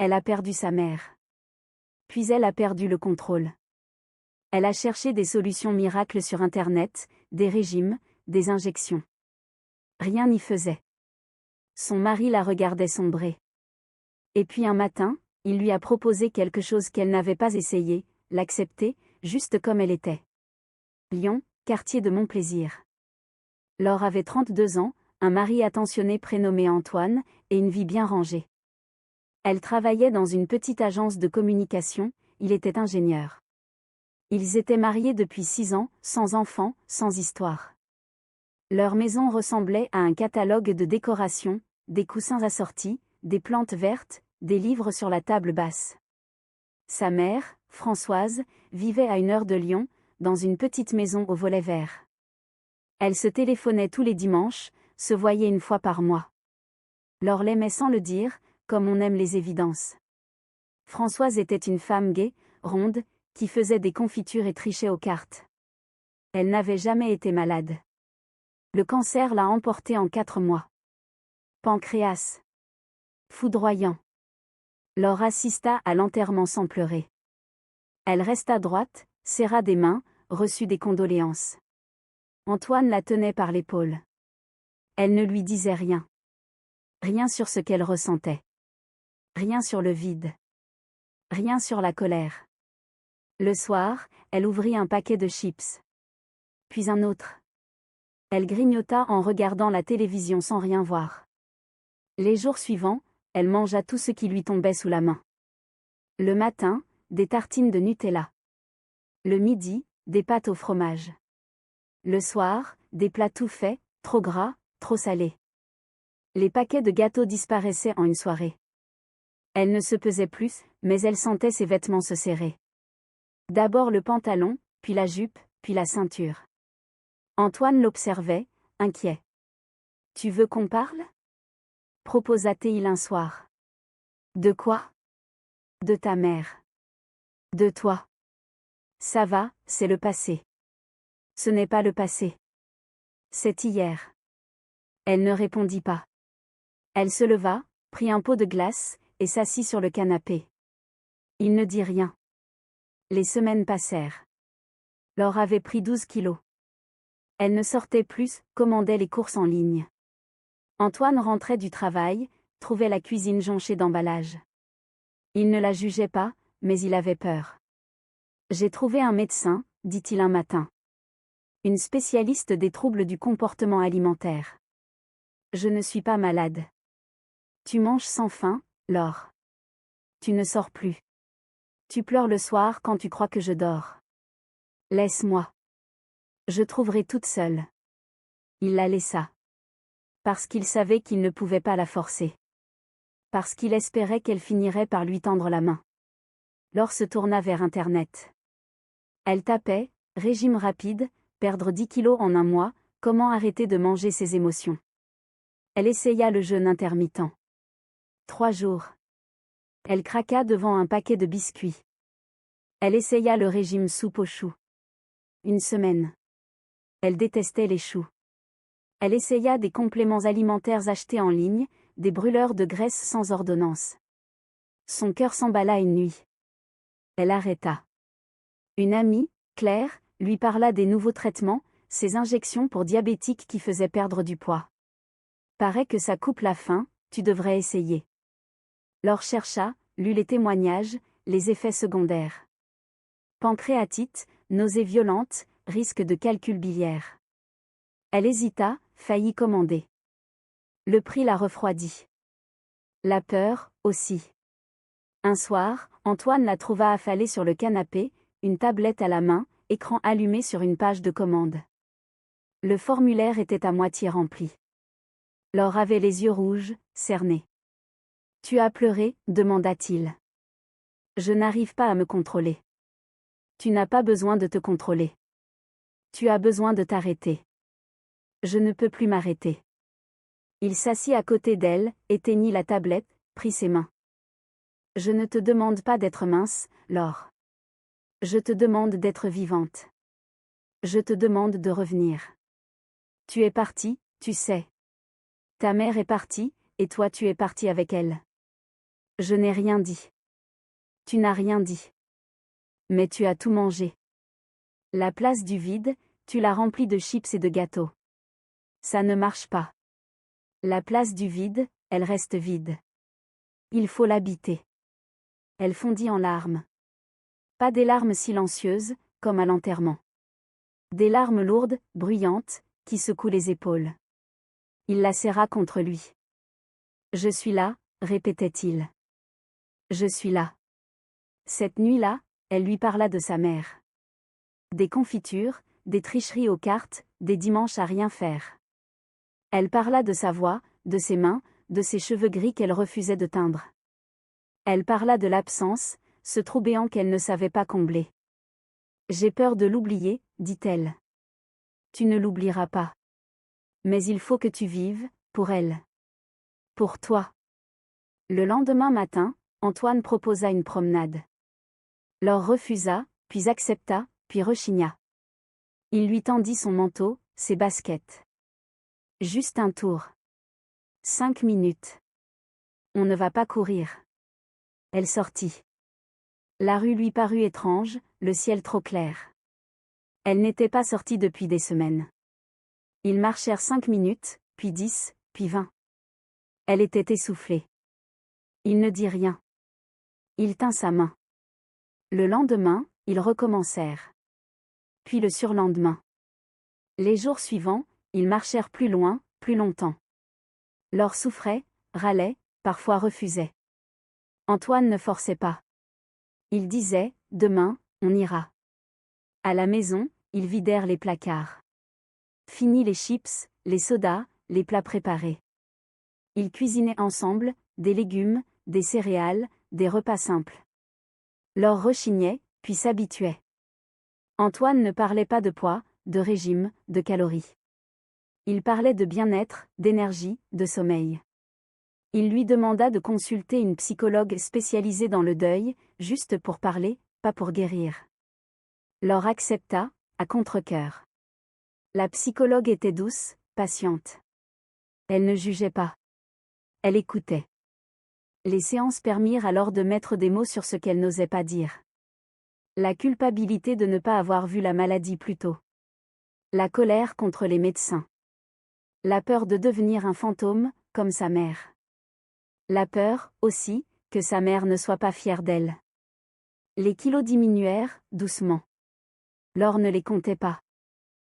Elle a perdu sa mère. Puis elle a perdu le contrôle. Elle a cherché des solutions miracles sur Internet, des régimes, des injections. Rien n'y faisait. Son mari la regardait sombrer. Et puis un matin, il lui a proposé quelque chose qu'elle n'avait pas essayé, l'accepter, juste comme elle était. Lyon, quartier de Montplaisir. Laure avait 32 ans, un mari attentionné prénommé Antoine, et une vie bien rangée. Elle travaillait dans une petite agence de communication, il était ingénieur. Ils étaient mariés depuis 6 ans, sans enfants, sans histoire. Leur maison ressemblait à un catalogue de décoration, des coussins assortis, des plantes vertes, des livres sur la table basse. Sa mère, Françoise, vivait à 1 heure de Lyon, dans une petite maison au volet vert. Elle se téléphonait tous les dimanches, se voyait 1 fois par mois. Laure l'aimait sans le dire, comme on aime les évidences. Françoise était une femme gaie, ronde, qui faisait des confitures et trichait aux cartes. Elle n'avait jamais été malade. Le cancer l'a emportée en 4 mois. Pancréas. Foudroyant. Laure assista à l'enterrement sans pleurer. Elle resta droite, serra des mains, reçut des condoléances. Antoine la tenait par l'épaule. Elle ne lui disait rien. Rien sur ce qu'elle ressentait. Rien sur le vide. Rien sur la colère. Le soir, elle ouvrit un paquet de chips. Puis un autre. Elle grignota en regardant la télévision sans rien voir. Les jours suivants, elle mangea tout ce qui lui tombait sous la main. Le matin, des tartines de Nutella. Le midi, des pâtes au fromage. Le soir, des plats tout faits, trop gras, trop salés. Les paquets de gâteaux disparaissaient en une soirée. Elle ne se pesait plus, mais elle sentait ses vêtements se serrer. D'abord le pantalon, puis la jupe, puis la ceinture. Antoine l'observait, inquiet. « Tu veux qu'on parle ?» proposa-t-il un soir. « De quoi ?»« De ta mère. »« De toi. »« Ça va, c'est le passé. »« Ce n'est pas le passé. C'est hier. » Elle ne répondit pas. Elle se leva, prit un pot de glace, et s'assit sur le canapé. Il ne dit rien. Les semaines passèrent. Laure avait pris 12 kilos. Elle ne sortait plus, commandait les courses en ligne. Antoine rentrait du travail, trouvait la cuisine jonchée d'emballages. Il ne la jugeait pas, mais il avait peur. « J'ai trouvé un médecin, dit-il un matin. Une spécialiste des troubles du comportement alimentaire. Je ne suis pas malade. Tu manges sans faim, Laure. Tu ne sors plus. Tu pleures le soir quand tu crois que je dors. Laisse-moi. Je trouverai toute seule. » Il la laissa. Parce qu'il savait qu'il ne pouvait pas la forcer. Parce qu'il espérait qu'elle finirait par lui tendre la main. Laure se tourna vers Internet. Elle tapait « Régime rapide, perdre 10 kilos en 1 mois, comment arrêter de manger ses émotions ?» Elle essaya le jeûne intermittent. 3 jours. Elle craqua devant un paquet de biscuits. Elle essaya le régime soupe aux choux. 1 semaine. Elle détestait les choux. Elle essaya des compléments alimentaires achetés en ligne, des brûleurs de graisse sans ordonnance. Son cœur s'emballa une nuit. Elle arrêta. Une amie, Claire, lui parla des nouveaux traitements, ces injections pour diabétiques qui faisaient perdre du poids. Paraît que ça coupe la faim, tu devrais essayer. Laure chercha, lut les témoignages, les effets secondaires. Pancréatite, nausées violentes, risque de calcul biliaire. Elle hésita, faillit commander. Le prix la refroidit. La peur, aussi. Un soir, Antoine la trouva affalée sur le canapé, une tablette à la main, écran allumé sur une page de commande. Le formulaire était à moitié rempli. Laure avait les yeux rouges, cernés. « Tu as pleuré ?» demanda-t-il. « Je n'arrive pas à me contrôler. » « Tu n'as pas besoin de te contrôler. Tu as besoin de t'arrêter. » « Je ne peux plus m'arrêter. » Il s'assit à côté d'elle, éteignit la tablette, prit ses mains. « Je ne te demande pas d'être mince, Laure. Je te demande d'être vivante. Je te demande de revenir. Tu es partie, tu sais. Ta mère est partie, et toi tu es partie avec elle. Je n'ai rien dit. Tu n'as rien dit. Mais tu as tout mangé. La place du vide, tu l'as remplie de chips et de gâteaux. Ça ne marche pas. La place du vide, elle reste vide. Il faut l'habiter. Elle fondit en larmes. Pas des larmes silencieuses, comme à l'enterrement. Des larmes lourdes, bruyantes, qui secouent les épaules. Il la serra contre lui. Je suis là, répétait-il. Je suis là. Cette nuit-là, elle lui parla de sa mère. Des confitures, des tricheries aux cartes, des dimanches à rien faire. Elle parla de sa voix, de ses mains, de ses cheveux gris qu'elle refusait de teindre. Elle parla de l'absence, ce trou béant qu'elle ne savait pas combler. J'ai peur de l'oublier, dit-elle. Tu ne l'oublieras pas. Mais il faut que tu vives, pour elle. Pour toi. Le lendemain matin, Antoine proposa une promenade. Laure refusa, puis accepta, puis rechigna. Il lui tendit son manteau, ses baskets. Juste un tour. 5 minutes. On ne va pas courir. Elle sortit. La rue lui parut étrange, le ciel trop clair. Elle n'était pas sortie depuis des semaines. Ils marchèrent 5 minutes, puis 10, puis 20. Elle était essoufflée. Il ne dit rien. Il tint sa main. Le lendemain, ils recommencèrent. Puis le surlendemain. Les jours suivants, ils marchèrent plus loin, plus longtemps. Laure souffrait, râlait, parfois refusait. Antoine ne forçait pas. Il disait, demain, on ira. À la maison, ils vidèrent les placards. Fini les chips, les sodas, les plats préparés. Ils cuisinaient ensemble, des légumes, des céréales, des repas simples. Laure rechignait, puis s'habituait. Antoine ne parlait pas de poids, de régime, de calories. Il parlait de bien-être, d'énergie, de sommeil. Il lui demanda de consulter une psychologue spécialisée dans le deuil, juste pour parler, pas pour guérir. Laure accepta, à contre-cœur. La psychologue était douce, patiente. Elle ne jugeait pas. Elle écoutait. Les séances permirent alors de mettre des mots sur ce qu'elle n'osait pas dire. La culpabilité de ne pas avoir vu la maladie plus tôt. La colère contre les médecins. La peur de devenir un fantôme, comme sa mère. La peur, aussi, que sa mère ne soit pas fière d'elle. Les kilos diminuèrent, doucement. Laure ne les comptait pas.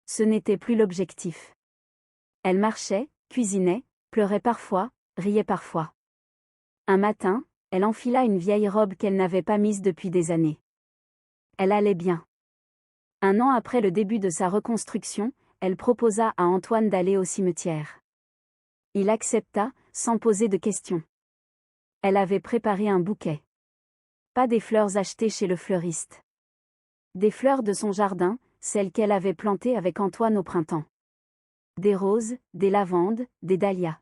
Ce n'était plus l'objectif. Elle marchait, cuisinait, pleurait parfois, riait parfois. Un matin, elle enfila une vieille robe qu'elle n'avait pas mise depuis des années. Elle allait bien. 1 an après le début de sa reconstruction, elle proposa à Antoine d'aller au cimetière. Il accepta, sans poser de questions. Elle avait préparé un bouquet. Pas des fleurs achetées chez le fleuriste. Des fleurs de son jardin, celles qu'elle avait plantées avec Antoine au printemps. Des roses, des lavandes, des dahlias.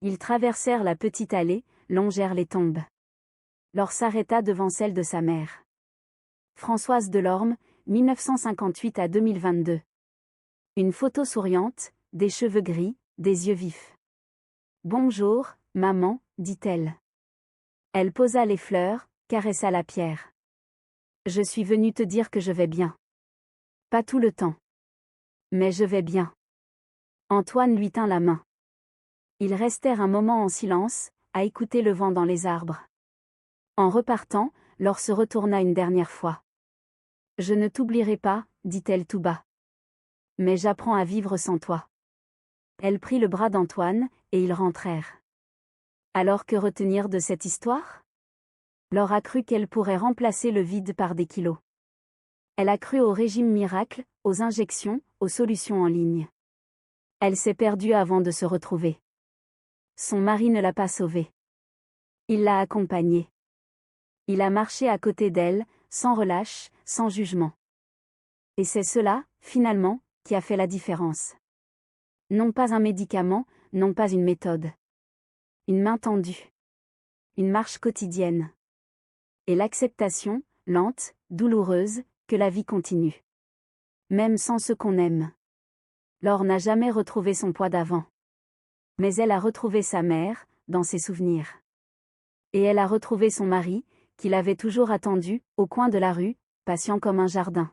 Ils traversèrent la petite allée, longèrent les tombes. Laure s'arrêta devant celle de sa mère. Françoise Delorme, 1958 à 2022. Une photo souriante, des cheveux gris, des yeux vifs. Bonjour, maman, dit-elle. Elle posa les fleurs, caressa la pierre. Je suis venue te dire que je vais bien. Pas tout le temps. Mais je vais bien. Antoine lui tint la main. Ils restèrent un moment en silence, à écouter le vent dans les arbres. En repartant, Laure se retourna une dernière fois. Je ne t'oublierai pas, dit-elle tout bas. Mais j'apprends à vivre sans toi. Elle prit le bras d'Antoine, et ils rentrèrent. Alors que retenir de cette histoire ? Laure a cru qu'elle pourrait remplacer le vide par des kilos. Elle a cru au régime miracle, aux injections, aux solutions en ligne. Elle s'est perdue avant de se retrouver. Son mari ne l'a pas sauvée. Il l'a accompagnée. Il a marché à côté d'elle, sans relâche, sans jugement. Et c'est cela, finalement, qui a fait la différence. Non pas un médicament, non pas une méthode. Une main tendue. Une marche quotidienne. Et l'acceptation, lente, douloureuse, que la vie continue. Même sans ceux qu'on aime. Laure n'a jamais retrouvé son poids d'avant. Mais elle a retrouvé sa mère, dans ses souvenirs. Et elle a retrouvé son mari, qui l'avait toujours attendu, au coin de la rue, patient comme un jardin.